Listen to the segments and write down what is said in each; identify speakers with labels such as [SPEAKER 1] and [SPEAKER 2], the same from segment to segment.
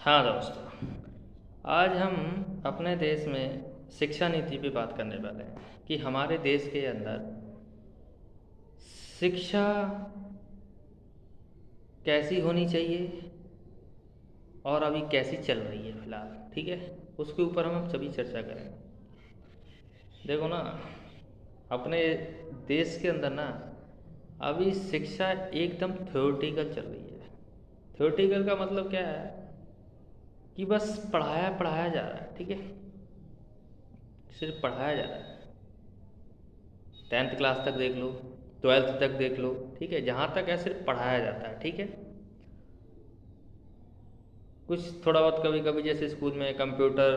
[SPEAKER 1] हाँ दोस्तों, आज हम अपने देश में शिक्षा नीति पे बात करने वाले हैं कि हमारे देश के अंदर शिक्षा कैसी होनी चाहिए और अभी कैसी चल रही है फ़िलहाल। ठीक है, उसके ऊपर हम सभी चर्चा करेंगे। देखो ना, अपने देश के अंदर ना अभी शिक्षा एकदम थ्योरेटिकल चल रही है। थ्योरेटिकल का मतलब क्या है कि बस पढ़ाया पढ़ाया जा रहा है। ठीक है, सिर्फ पढ़ाया जा रहा है। 10th क्लास तक देख लो, 12th तक देख लो। ठीक है, जहाँ तक है सिर्फ पढ़ाया जाता है। ठीक है, कुछ थोड़ा बहुत कभी कभी जैसे स्कूल में कंप्यूटर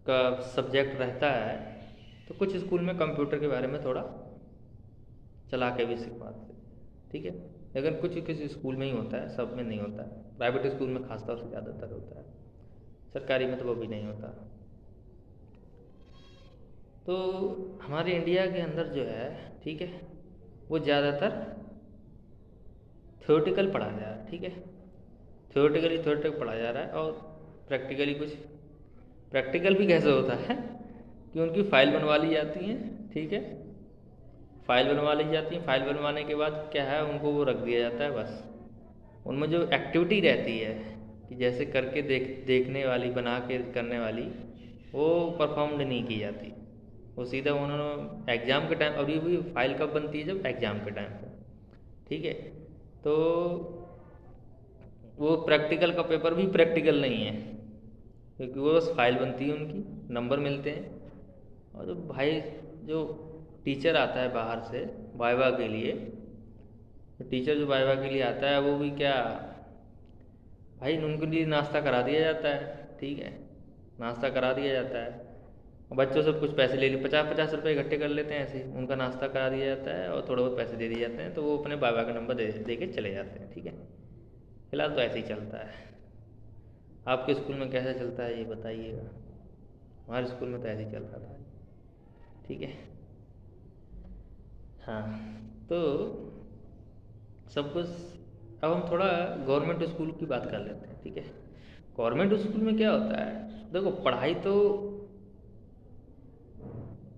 [SPEAKER 1] का सब्जेक्ट रहता है तो कुछ स्कूल में कंप्यूटर के बारे में थोड़ा चला के भी सिखवाते हैं। ठीक है, लेकिन कुछ किसी स्कूल में ही होता है, सब में नहीं होता है। प्राइवेट स्कूल में खासतौर से ज़्यादातर होता है, सरकारी में तो वो भी नहीं होता। तो हमारे इंडिया के अंदर जो है, ठीक है, वो ज़्यादातर थ्योरेटिकल पढ़ाया जा रहा है। ठीक है, थ्योरेटिकल पढ़ाया जा रहा है। और प्रैक्टिकली कुछ प्रैक्टिकल भी कैसे होता है कि उनकी फ़ाइल बनवा ली जाती है। ठीक है, फ़ाइल बनवा ली जाती है। फ़ाइल बनवाने के बाद क्या है, उनको वो रख दिया जाता है बस। उनमें जो एक्टिविटी रहती है कि जैसे करके देखने वाली, बना के करने वाली, वो परफॉर्म्ड नहीं की जाती। वो सीधा उन्होंने एग्ज़ाम के टाइम, अभी भी फाइल कब बनती है, जब एग्ज़ाम के टाइम पे। ठीक है, तो वो प्रैक्टिकल का पेपर भी प्रैक्टिकल नहीं है, क्योंकि वो बस फाइल बनती है, उनकी नंबर मिलते हैं। और जो भाई, जो टीचर आता है बाहर से वाइवा के लिए, टीचर जो वाइवा के लिए आता है वो भी क्या भाई, उनके लिए नाश्ता करा दिया जाता है। ठीक है, नाश्ता करा दिया जाता है। बच्चों से कुछ पैसे ले लिए, 50-50 रुपये इकट्ठे कर लेते हैं, ऐसे ही उनका नाश्ता करा दिया जाता है और थोड़े बहुत पैसे दे दिए जाते हैं, तो वो अपने बाबा का नंबर दे के चले जाते हैं। ठीक है, फिलहाल तो ऐसे ही चलता है। आपके स्कूल में कैसा चलता है ये बताइएगा। हमारे स्कूल में तो ऐसे ही चल रहा था। ठीक है, हाँ, तो सब कुछ। अब हम थोड़ा गवर्नमेंट स्कूल की बात कर लेते हैं। ठीक है, गवर्नमेंट स्कूल में क्या होता है, देखो पढ़ाई तो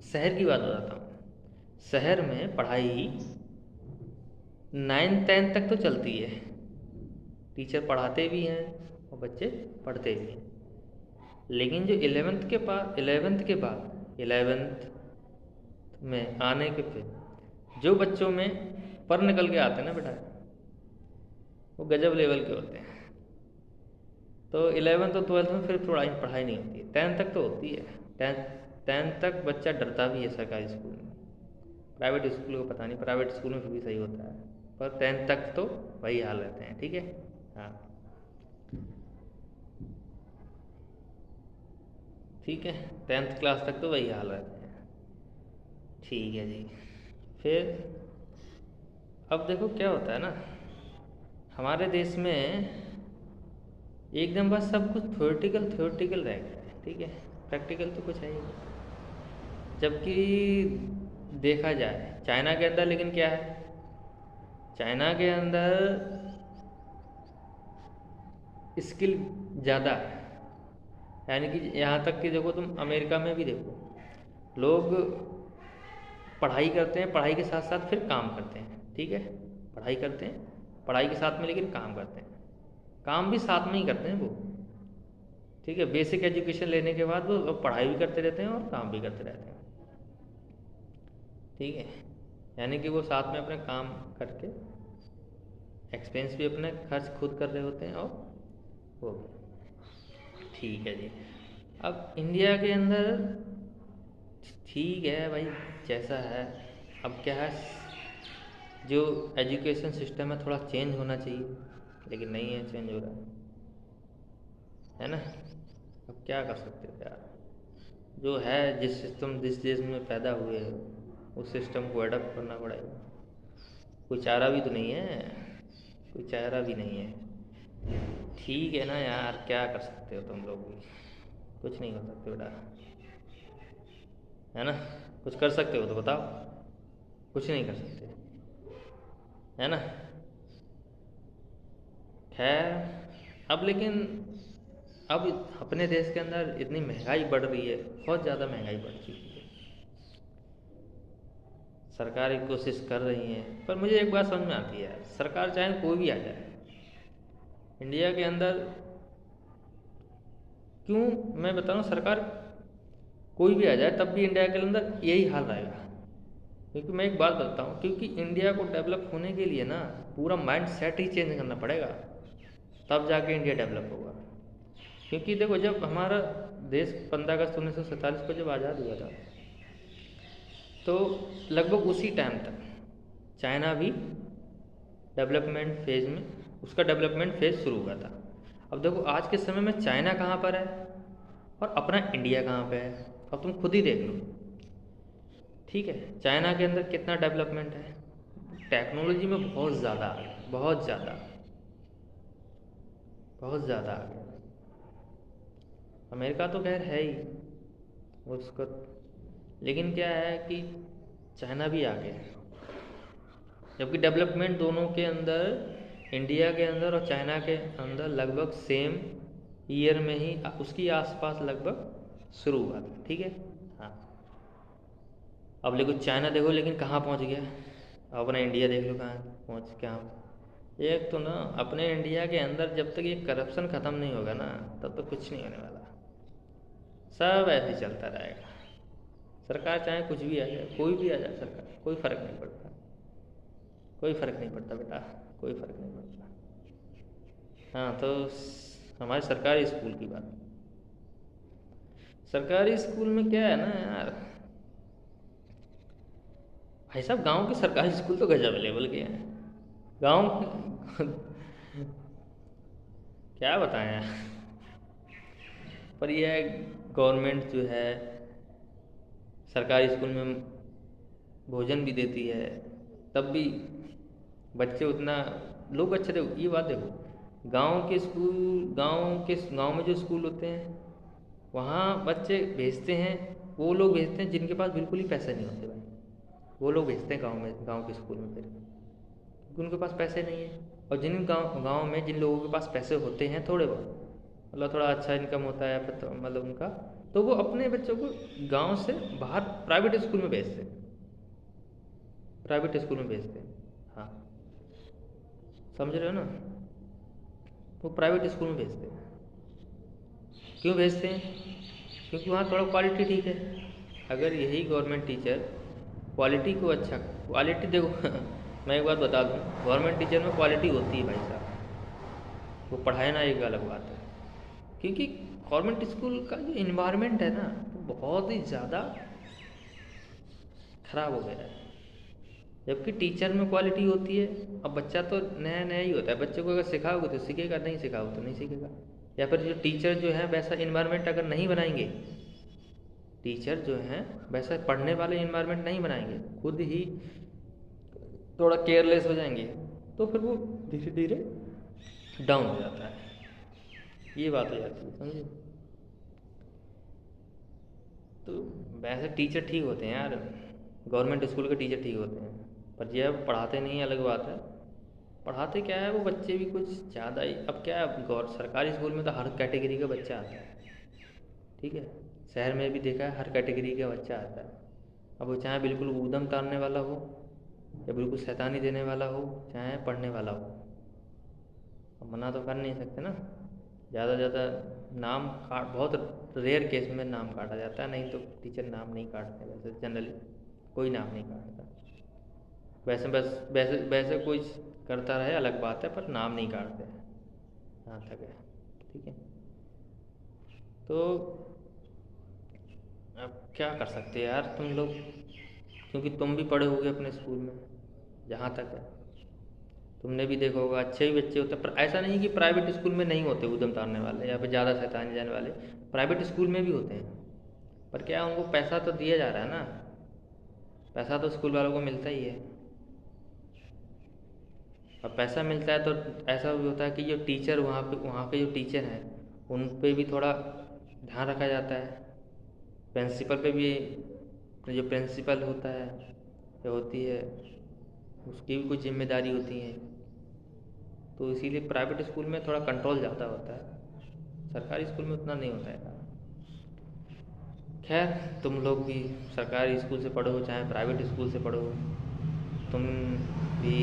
[SPEAKER 1] शहर की बात बताता हूँ। शहर में पढ़ाई 9th 10th तक तो चलती है, टीचर पढ़ाते भी हैं और बच्चे पढ़ते भी हैं। लेकिन जो 11th में आने के फिर जो बच्चों में पर निकल के आते हैं ना बेटा, वो गजब लेवल के होते हैं। तो 11th और 12th में फिर थोड़ा पढ़ाई नहीं होती है। 10th तक तो होती है। 10th तक बच्चा डरता भी है सरकारी स्कूल में। प्राइवेट स्कूल को पता नहीं, प्राइवेट स्कूल में फिर भी सही होता है, पर 10th तक तो वही हाल रहते हैं। ठीक है, हाँ, ठीक है, 10th क्लास तक तो वही हाल रहते हैं। ठीक है जी। फिर अब देखो क्या होता है ना, हमारे देश में एकदम बस सब कुछ थ्योरेटिकल थ्योरेटिकल रह गया है। ठीक है, प्रैक्टिकल तो कुछ है ही नहीं। जबकि देखा जाए चाइना के अंदर, लेकिन क्या है, चाइना के अंदर स्किल ज़्यादा है। यानी कि यहाँ तक कि देखो, तुम अमेरिका में भी देखो, लोग पढ़ाई करते हैं, पढ़ाई के साथ साथ फिर काम करते हैं। ठीक है, पढ़ाई करते हैं पढ़ाई के साथ में, लेकिन काम करते हैं, काम भी साथ में ही करते हैं वो। ठीक है, बेसिक एजुकेशन लेने के बाद वो पढ़ाई भी करते रहते हैं और काम भी करते रहते हैं। ठीक है, यानी कि वो साथ में अपने काम करके एक्सपेंस भी अपने खर्च खुद कर रहे होते हैं और वो भी। ठीक है जी। अब इंडिया के अंदर ठीक है भाई, जैसा है, अब क्या है, जो एजुकेशन सिस्टम है थोड़ा चेंज होना चाहिए, लेकिन नहीं है, चेंज हो रहा है ना। अब क्या कर सकते हो यार, जो है, जिस सिस्टम जिस देश में पैदा हुए हो उस सिस्टम को अडॉप्ट करना पड़ेगा। कोई चारा भी तो नहीं है, कोई चारा भी नहीं है। ठीक है ना यार, क्या कर सकते हो तुम लोग भी, कुछ नहीं कर सकते बेटा, है ना। कुछ कर सकते हो तो बताओ, कुछ नहीं कर सकते, है ना। खैर, अब लेकिन अब अपने देश के अंदर इतनी महंगाई बढ़ रही है, बहुत ज़्यादा महंगाई बढ़ चुकी है। सरकार एक कोशिश कर रही है, पर मुझे एक बात समझ में आती है यार, सरकार चाहे कोई भी आ जाए इंडिया के अंदर, क्यों मैं बता रहा हूँ, सरकार कोई भी आ जाए तब भी इंडिया के अंदर यही हाल रहेगा। क्योंकि मैं एक बात बताता हूँ, क्योंकि इंडिया को डेवलप होने के लिए ना पूरा माइंड सेट ही चेंज करना पड़ेगा, तब जाके इंडिया डेवलप होगा। क्योंकि देखो, जब हमारा देश 15 अगस्त 1947 को जब आज़ाद हुआ था, तो लगभग उसी टाइम तक चाइना भी डेवलपमेंट फेज़ में, उसका डेवलपमेंट फेज़ शुरू हुआ था। अब देखो आज के समय में चाइना कहाँ पर है और अपना इंडिया कहाँ पे है, अब तुम खुद ही देख लो। ठीक है, चाइना के अंदर कितना डेवलपमेंट है, टेक्नोलॉजी में बहुत ज़्यादा आ गया, बहुत ज़्यादा, बहुत ज़्यादा आ गया। अमेरिका तो खैर है ही उसका, लेकिन क्या है कि चाइना भी आ गया है। जबकि डेवलपमेंट दोनों के अंदर, इंडिया के अंदर और चाइना के अंदर लगभग सेम ईयर में ही, उसकी आसपास लगभग शुरू हुआ था। ठीक है, हाँ। अब लेकिन चाइना देखो लेकिन कहाँ पहुँच गया, अब अपना इंडिया देख लो कहाँ पहुँच, क्या एक तो ना अपने इंडिया के अंदर जब तक ये करप्शन ख़त्म नहीं होगा ना, तब तो कुछ नहीं होने वाला, सब ऐसे ही चलता रहेगा। सरकार चाहे कुछ भी आ जाए, कोई भी आ जाए सरकार, कोई फ़र्क नहीं पड़ता, कोई फ़र्क नहीं पड़ता बेटा, कोई फ़र्क नहीं पड़ता। हाँ, तो हमारे सरकारी स्कूल की बात, सरकारी स्कूल में क्या है ना यार, भाई साहब गांव के सरकारी स्कूल तो गजब लेवल के हैं। गांव क्या बताएं यार, पर यह गवर्नमेंट जो है सरकारी स्कूल में भोजन भी देती है, तब भी बच्चे उतना, लोग अच्छे, देखो ये बात देखो, गांव के स्कूल, गांव में जो स्कूल होते हैं वहाँ बच्चे भेजते हैं, वो लोग भेजते हैं जिनके पास बिल्कुल ही पैसे नहीं होते भाई, वो लोग भेजते हैं गांव के स्कूल में, फिर क्योंकि उनके पास पैसे नहीं है। और जिन गांव में जिन लोगों के पास पैसे होते हैं थोड़े बहुत, मतलब थोड़ा अच्छा इनकम होता है, फिर तो मतलब उनका, तो वो अपने बच्चों को गांव से बाहर प्राइवेट स्कूल में भेजते हैं, प्राइवेट स्कूल में भेजते हैं। हाँ, समझ रहे हो ना, वो प्राइवेट स्कूल में भेजते हैं। क्यों भेजते हैं? क्योंकि वहाँ थोड़ा क्वालिटी ठीक है। अगर यही गवर्नमेंट टीचर क्वालिटी को अच्छा, क्वालिटी देखो मैं एक बात बता दूँ, गवर्नमेंट टीचर में क्वालिटी होती है भाई साहब, वो पढ़ाए ना एक अलग बात है। क्योंकि गवर्नमेंट स्कूल का जो इन्वायरमेंट है ना, वो बहुत ही ज़्यादा ख़राब हो गया है। जबकि टीचर में क्वालिटी होती है। अब बच्चा तो नया नया ही होता है, बच्चे को अगर सिखाओगे तो सीखेगा, नहीं सिखाओगे तो नहीं सीखेगा। या फिर जो टीचर जो है वैसा इन्वायरमेंट अगर नहीं बनाएंगे, टीचर जो हैं वैसा पढ़ने वाले इन्वायरमेंट नहीं बनाएंगे, खुद ही थोड़ा केयरलेस हो जाएंगे, तो फिर वो धीरे धीरे डाउन हो जाता है, ये बात हो जाती है, समझे। तो वैसे टीचर ठीक होते हैं यार, गवर्नमेंट स्कूल के टीचर ठीक होते हैं, पर जब पढ़ाते नहीं अलग बात है। पढ़ाते क्या है, वो बच्चे भी कुछ ज़्यादा ही, अब क्या है, सरकारी स्कूल में तो हर कैटेगरी का बच्चा आता है। ठीक है, शहर में भी देखा है हर कैटेगरी का बच्चा आता है। अब वो चाहे बिल्कुल ऊधम तारने वाला हो, या बिल्कुल शैतानी देने वाला हो, चाहे पढ़ने वाला हो, अब मना तो कर नहीं सकते ना। ज़्यादा ज़्यादा नाम काट, बहुत रेयर केस में नाम काटा जाता है, नहीं तो टीचर नाम नहीं काटते, वैसे जनरली कोई नाम नहीं काटता। वैसे बस वैसे वैसे कोई करता रहे अलग बात है, पर नाम नहीं काटते हैं, यहाँ तक है। ठीक है, तो अब क्या कर सकते हैं यार तुम लोग, क्योंकि तुम भी पढ़े होगे अपने स्कूल में, जहाँ तक है तुमने भी देखा होगा, अच्छे ही बच्चे होते हैं। पर ऐसा नहीं कि प्राइवेट स्कूल में नहीं होते उद्यम तारने वाले या फिर ज़्यादा शैतानी जाने वाले, प्राइवेट स्कूल में भी होते हैं। पर क्या, उनको पैसा तो दिया जा रहा है ना, पैसा तो स्कूल वालों को मिलता ही है। अब पैसा मिलता है तो ऐसा भी होता है कि जो टीचर वहाँ के जो टीचर हैं उन पे भी थोड़ा ध्यान रखा जाता है। प्रिंसिपल पे भी, जो प्रिंसिपल होता है या होती है, उसकी भी कुछ जिम्मेदारी होती है। तो इसीलिए प्राइवेट स्कूल में थोड़ा कंट्रोल ज़्यादा होता है। सरकारी स्कूल में उतना नहीं होता है यार। खैर, तुम लोग भी सरकारी स्कूल से पढ़ो चाहे प्राइवेट स्कूल से पढ़ो, तुम भी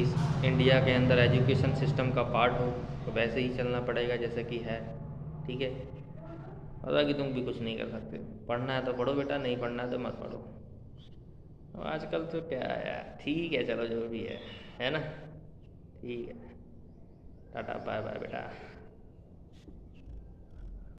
[SPEAKER 1] इंडिया के अंदर एजुकेशन सिस्टम का पार्ट हो, तो वैसे ही चलना पड़ेगा जैसे कि है। ठीक है, हालांकि तुम भी कुछ नहीं कर सकते। पढ़ना है तो पढ़ो बेटा, नहीं पढ़ना है तो मत पढ़ो। अब आजकल तो क्या है यार, ठीक है चलो जो भी है ना। ठीक है, टाटा बाय बाय बेटा।